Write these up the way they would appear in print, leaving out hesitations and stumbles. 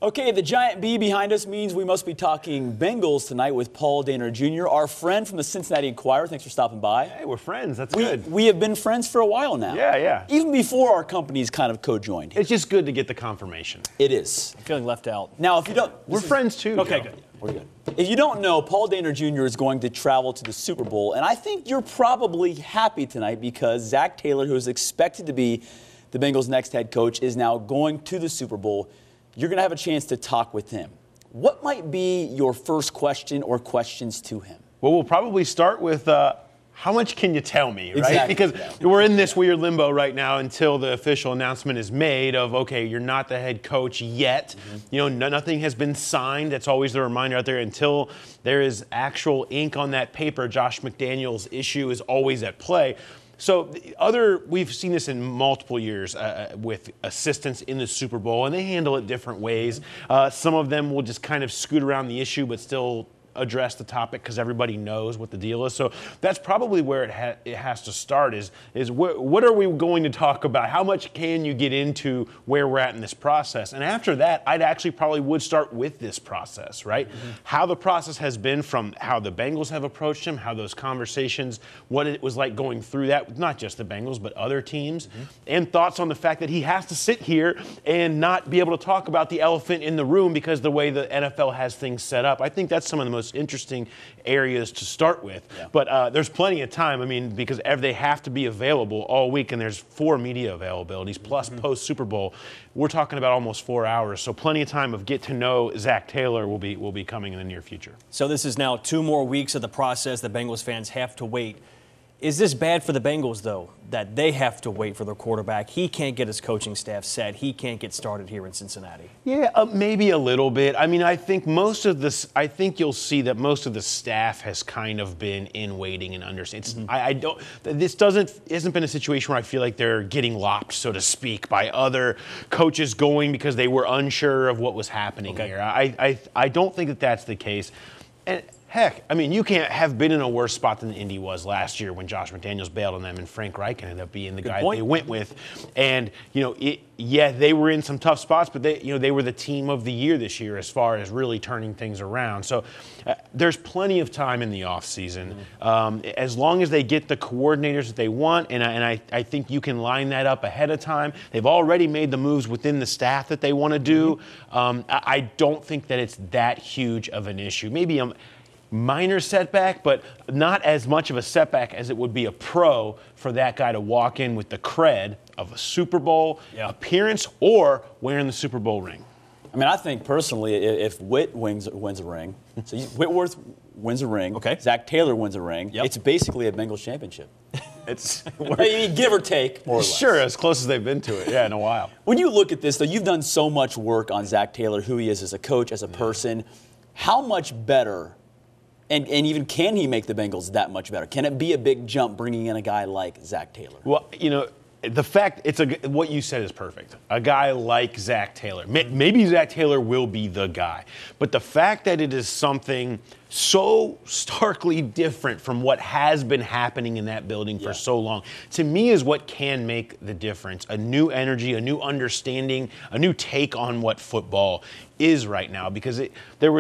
Okay, the giant B behind us means we must be talking Bengals tonight with Paul Dehner Jr., our friend from the Cincinnati Enquirer. Thanks for stopping by. Hey, we're friends. That's good. We have been friends for a while now. Yeah. Even before our companies kind of co-joined. It's just good to get the confirmation. It is. I'm feeling left out. Now, if you don't... We're friends, too. Okay, Joe. good. We're good. If you don't know, Paul Dehner Jr. is going to travel to the Super Bowl, and I think you're probably happy tonight because Zach Taylor, who is expected to be the Bengals' next head coach, is now going to the Super Bowl. You're going to have a chance to talk with him. What might be your first question or questions to him? Well, we'll probably start with how much can you tell me, right? Exactly. Because we're in this weird limbo right now until the official announcement is made of, okay, you're not the head coach yet. You know, nothing has been signed. That's always the reminder out there. Until there is actual ink on that paper, Josh McDaniels' issue is always at play. So we've seen this in multiple years with assistants in the Super Bowl, and they handle it different ways. Some of them will just kind of scoot around the issue but still address the topic because everybody knows what the deal is. So that's probably where it has to start is what are we going to talk about? How much can you get into where we're at in this process? And after that, I'd actually probably would start with this process, right? How the process has been from how the Bengals have approached him, how those conversations, what it was like going through that, not just the Bengals, but other teams, and thoughts on the fact that he has to sit here and not be able to talk about the elephant in the room because the way the NFL has things set up. I think that's some of the most interesting areas to start with. Yeah. But there's plenty of time, I mean, because they have to be available all week, and there's 4 media availabilities plus post-Super Bowl. We're talking about almost 4 hours, so plenty of time of get to know Zach Taylor will be coming in the near future. So this is now 2 more weeks of the process that Bengals fans have to wait. Is this bad for the Bengals, though, that they have to wait for their quarterback? He can't get his coaching staff set. He can't get started here in Cincinnati. Yeah, maybe a little bit. I mean, I think you'll see that most of the staff has kind of been in waiting and understanding. This hasn't been a situation where I feel like they're getting lopped, so to speak, by other coaches going because they were unsure of what was happening here. I don't think that that's the case. And heck, I mean, you can't have been in a worse spot than Indy was last year when Josh McDaniels bailed on them and Frank Reich ended up being the guy they went with. And, you know, they were in some tough spots, but they were the team of the year this year as far as really turning things around. So there's plenty of time in the offseason. As long as they get the coordinators that they want, and I think you can line that up ahead of time. They've already made the moves within the staff that they want to do. I don't think that it's that huge of an issue. Maybe minor setback, but not as much of a setback as it would be a pro for that guy to walk in with the cred of a Super Bowl appearance or wearing the Super Bowl ring. I mean, I think personally, if Whit wins a ring, so Whitworth wins a ring, Zach Taylor wins a ring, it's basically a Bengals championship. It's give or take, more or less. Sure, as close as they've been to it, in a while. When you look at this, though, you've done so much work on Zach Taylor, who he is as a coach, as a person. How much better and even can he make the Bengals that much better? Can it be a big jump bringing in a guy like Zach Taylor? Well, you know, the fact what you said is perfect. A guy like Zach Taylor. Maybe Zach Taylor will be the guy. But the fact that it is something so starkly different from what has been happening in that building for so long, to me is what can make the difference. A new energy, a new understanding, a new take on what football is right now. Because there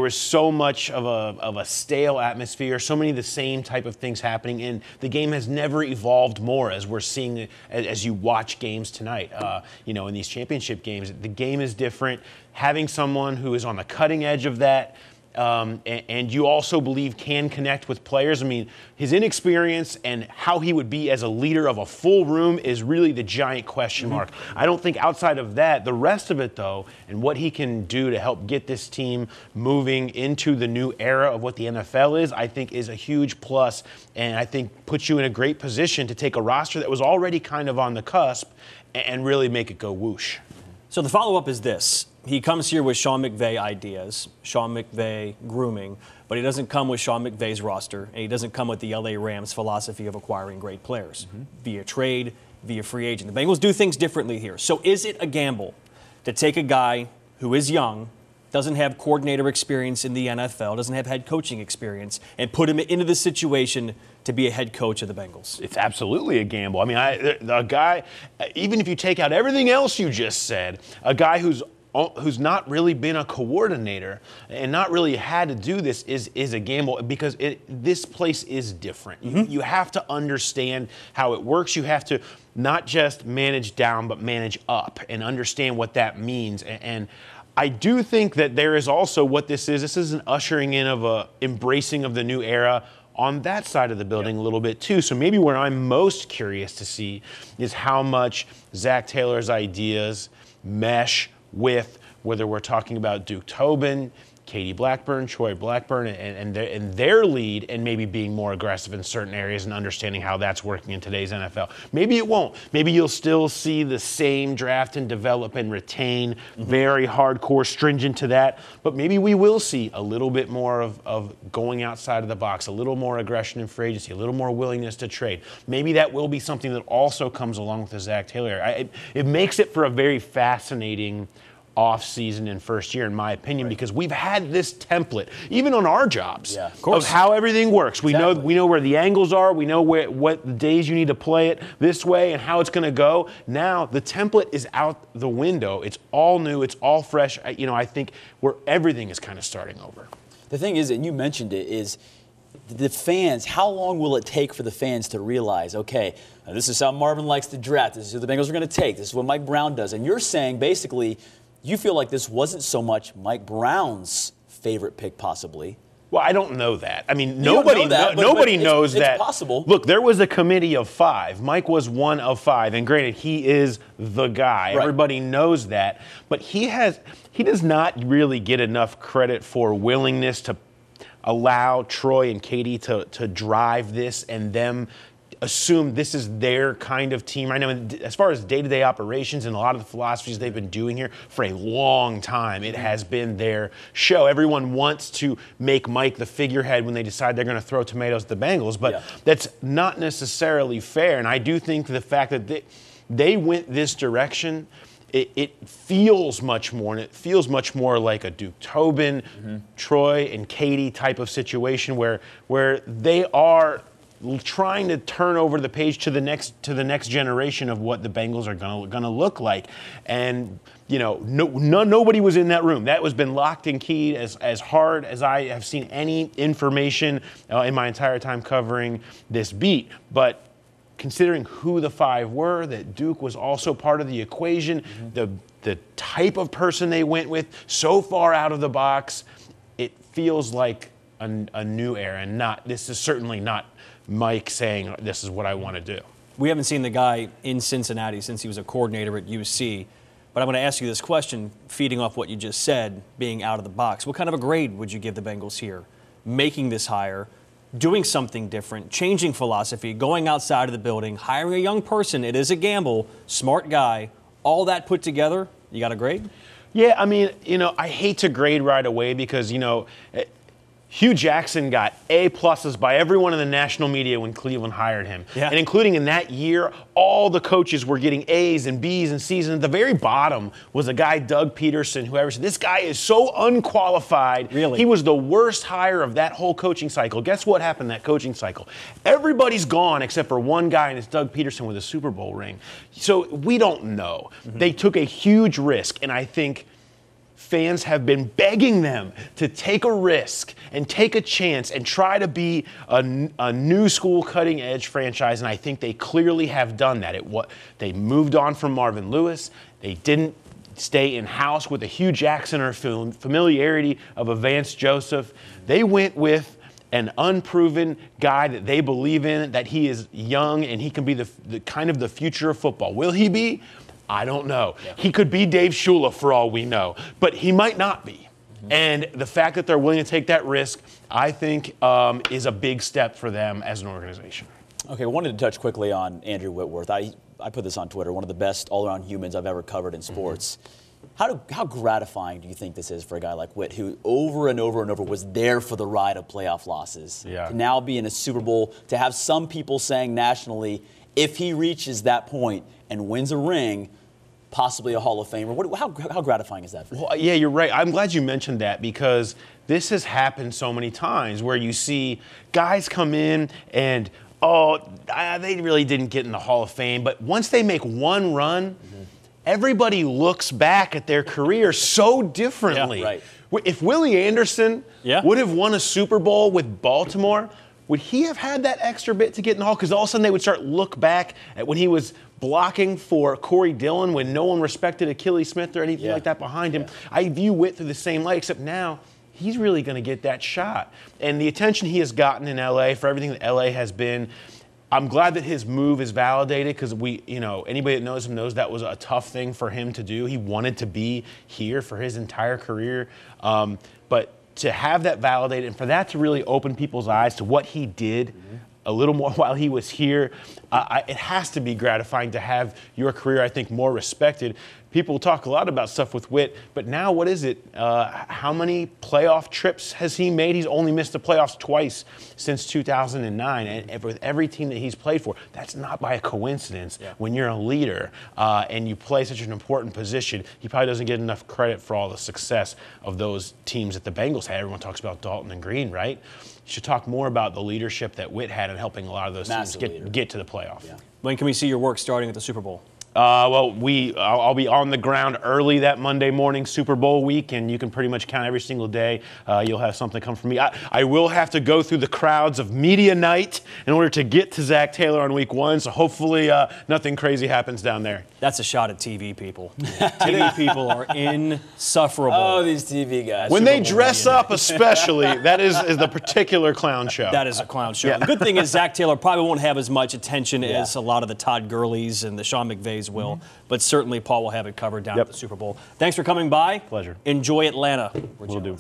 was so much of a stale atmosphere, so many of the same type of things happening, and the game has never evolved more as we're seeing as you watch games tonight. In these championship games, the game is different. Having someone who is on the cutting edge of that, and you also believe can connect with players. I mean, his inexperience and how he would be as a leader of a full room is really the giant question mark. I don't think outside of that, the rest of it, though, and what he can do to help get this team moving into the new era of what the NFL is, I think is a huge plus, and I think puts you in a great position to take a roster that was already kind of on the cusp and really make it go whoosh. So the follow-up is this. He comes here with Sean McVay ideas, Sean McVay grooming, but he doesn't come with Sean McVay's roster, and he doesn't come with the LA Rams philosophy of acquiring great players via trade, via free agent. The Bengals do things differently here. So is it a gamble to take a guy who is young, doesn't have coordinator experience in the NFL, doesn't have head coaching experience, and put him into the situation to be a head coach of the Bengals? It's absolutely a gamble. I mean, a guy, even if you take out everything else you just said, a guy who's who's not really been a coordinator and not really had to do this is a gamble, because this place is different. You have to understand how it works. You have to not just manage down, but manage up and understand what that means. And I do think that there is also what this is. This is an ushering in of a embracing of the new era on that side of the building a little bit too. So maybe where I'm most curious to see is how much Zach Taylor's ideas mesh with whether we're talking about Duke Tobin, Katie Blackburn, Troy Blackburn, and their lead, and maybe being more aggressive in certain areas and understanding how that's working in today's NFL. Maybe it won't. Maybe you'll still see the same draft and develop and retain, very hardcore, stringent to that. But maybe we will see a little bit more of going outside of the box, a little more aggression in free agency, a little more willingness to trade. Maybe that will be something that also comes along with the Zach Taylor. It makes it for a very fascinating off-season and first year, in my opinion, because we've had this template, even on our jobs, of how everything works. We know where the angles are. We know what days you need to play it this way and how it's going to go. Now the template is out the window. It's all new. It's all fresh. I think where everything is kind of starting over. The thing is, and you mentioned it, is the fans. How long will it take for the fans to realize, okay, this is how Marvin likes to draft. This is who the Bengals are going to take. This is what Mike Brown does. And you're saying basically, you feel like this wasn't so much Mike Brown's favorite pick, possibly. Well, I don't know that. I mean, nobody knows that. It's possible. Look, there was a committee of 5. Mike was one of 5, and granted, he is the guy. Right. Everybody knows that, but he does not really get enough credit for willingness to allow Troy and Katie to drive this and them assume this is their kind of team right now. As far as day-to-day operations and a lot of the philosophies they've been doing here for a long time, it has been their show. Everyone wants to make Mike the figurehead when they decide they're going to throw tomatoes at the Bengals, but that's not necessarily fair. And I do think the fact that they went this direction, it feels much more, and it feels much more like a Duke Tobin, Troy and Katie type of situation where they are trying to turn over the page to the next generation of what the Bengals are gonna look like. And nobody was in that room. That was been locked and keyed as hard as I have seen any information in my entire time covering this beat. But considering who the 5 were, that Duke was also part of the equation, the type of person they went with, so far out of the box, it feels like a new era. And this is certainly not Mike saying, this is what I want to do. We haven't seen the guy in Cincinnati since he was a coordinator at UC. But I'm going to ask you this question, feeding off what you just said, being out of the box. What kind of a grade would you give the Bengals here? Making this hire, doing something different, changing philosophy, going outside of the building, hiring a young person. It is a gamble, smart guy. All that put together, you got a grade? Yeah, I mean, I hate to grade right away because, Hugh Jackson got A+ by everyone in the national media when Cleveland hired him. Yeah. And including in that year, all the coaches were getting A's and B's and C's. And at the very bottom was a guy, Doug Peterson, whoever said, this guy is so unqualified. Really? He was the worst hire of that whole coaching cycle. Guess what happened that coaching cycle? Everybody's gone except for one guy, and it's Doug Peterson with a Super Bowl ring. So we don't know. They took a huge risk, and I think fans have been begging them to take a risk and take a chance and try to be a new school cutting edge franchise. And I think they clearly have done that. They moved on from Marvin Lewis. They didn't stay in-house with a Hugh Jackson or familiarity of a Vance Joseph. They went with an unproven guy that they believe in, that he is young and he can be the kind of the future of football. Will he be? I don't know. Yeah. He could be Dave Shula for all we know, but he might not be. And the fact that they're willing to take that risk, I think, is a big step for them as an organization. Okay, I wanted to touch quickly on Andrew Whitworth. I put this on Twitter, one of the best all-around humans I've ever covered in sports. How gratifying do you think this is for a guy like Whit, who over and over and over was there for the ride of playoff losses? Yeah. To now be in a Super Bowl, to have some people saying nationally, if he reaches that point and wins a ring, possibly a Hall of Famer. How gratifying is that for you? Well, yeah, you're right. I'm glad you mentioned that because this has happened so many times where you see guys come in and, they really didn't get in the Hall of Fame. But once they make one run, everybody looks back at their career so differently. Yeah, right. If Willie Anderson would have won a Super Bowl with Baltimore, would he have had that extra bit to get in the hall? Because all of a sudden they would start look back at when he was blocking for Corey Dillon when no one respected Achilles Smith or anything like that behind him. I view Witt through the same light, except now he's really going to get that shot. And the attention he has gotten in L.A. for everything that L.A. has been, I'm glad that his move is validated because anybody that knows him knows that was a tough thing for him to do. He wanted to be here for his entire career. But to have that validated and for that to really open people's eyes to what he did a little more while he was here, it has to be gratifying to have your career, I think, more respected. People talk a lot about stuff with Witt, but now what is it? How many playoff trips has he made? He's only missed the playoffs twice since 2009, and with every team that he's played for, that's not by a coincidence. When you're a leader and you play such an important position, he probably doesn't get enough credit for all the success of those teams that the Bengals had. Everyone talks about Dalton and Green, right? You should talk more about the leadership that Witt had in helping a lot of those teams get to the playoff. When can we see your work starting at the Super Bowl? I'll be on the ground early that Monday morning, Super Bowl week, and you can pretty much count every single day. You'll have something come from me. I will have to go through the crowds of media night in order to get to Zach Taylor on week 1, so hopefully nothing crazy happens down there. That's a shot at TV people. TV people are insufferable. Oh, these TV guys. When they dress up especially, that is the particular clown show. That is a clown show. The good thing is Zach Taylor probably won't have as much attention as a lot of the Todd Gurley's and the Sean McVays will, but certainly Paul will have it covered down at the Super Bowl. Thanks for coming by. Pleasure. Enjoy Atlanta. We'll do.